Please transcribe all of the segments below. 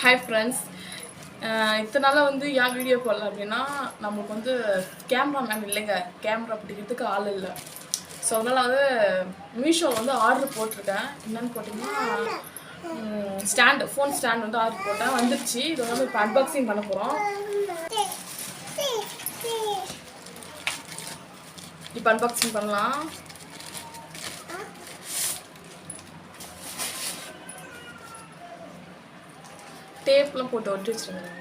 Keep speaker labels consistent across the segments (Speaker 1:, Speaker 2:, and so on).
Speaker 1: Hi friends. இத்தனை நாளாக வந்து ஏன் வீடியோ போடல அப்படின்னா நம்மளுக்கு வந்து கேமராமேன் இல்லைங்க, கேமரா பிடிக்கிறதுக்கு ஆள் இல்லை. ஸோ அதனால் வந்து மீஷோவில் வந்து ஆர்டர் போட்டிருக்கேன். என்னென்னு போட்டிங்கன்னா ஃபோன் ஸ்டாண்ட் வந்து ஆர்டர் போட்டேன், வந்துடுச்சு. இதை வந்து இப்போ அன்பாக்சிங் பண்ண போகிறோம். இப்போ அன்பாக்சிங் பண்ணலாம். டேப்லாம் போட்டு ஒட்டி வச்சுருங்க.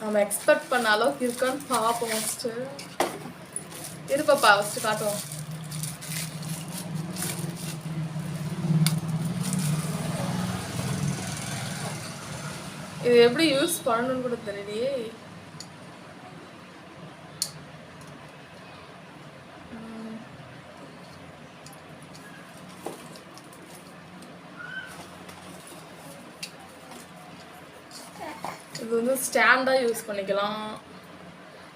Speaker 1: நம்ம எக்ஸ்பெக்ட் பண்ண அளவுக்கு இருக்கான்னு பார்ப்போம். ஃபஸ்ட்டு இருப்பாப்பா, ஃபஸ்ட்டு காட்டுவோம். இது எப்படி யூஸ் பண்ணணும்னு கூட தெரியலையே. இது வந்து ஸ்டாண்டாக யூஸ் பண்ணிக்கலாம்.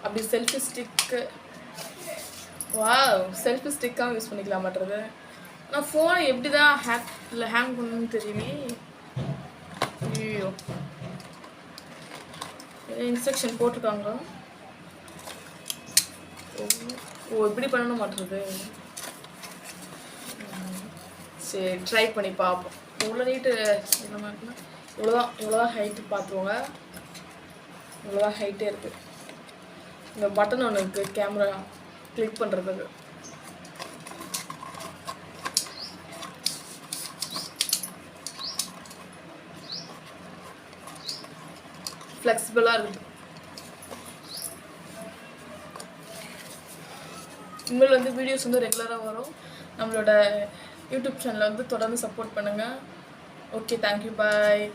Speaker 1: அப்படி செல்ஃபி ஸ்டிக்கு, செல்ஃபி ஸ்டிக்காக யூஸ் பண்ணிக்கலாம் மாட்டுறது. ஆனால் ஃபோனை எப்படி தான் ஹேங் பண்ணணும்னு தெரியுமே. ஐயோ, இன்ஸ்ட்ரக்ஷன் போட்டிருக்காங்க. இப்படி பண்ணணும் மாட்டுறது. சரி, ட்ரை பண்ணி பார்ப்போம். இவ்வளோ நீட்டு என்ன மாதிரினா இவ்வளோதான் ஹைட்டு பார்த்துருவோங்க. இவ்வளோதான் ஹைட்டே இருக்குது. இந்த பட்டன் ஒன்று இருக்குது கேமரா கிளிக் பண்ணுறதுக்கு. ஃப்ளெக்சிபிளாக இருக்குது. இனிமேல் வந்து வீடியோஸ் வந்து ரெகுலராக வரும். நம்மளோட யூடியூப் சேனலை வந்து தொடர்ந்து சப்போர்ட் பண்ணுங்கள். ஓகே, தேங்க்யூ, பாய்.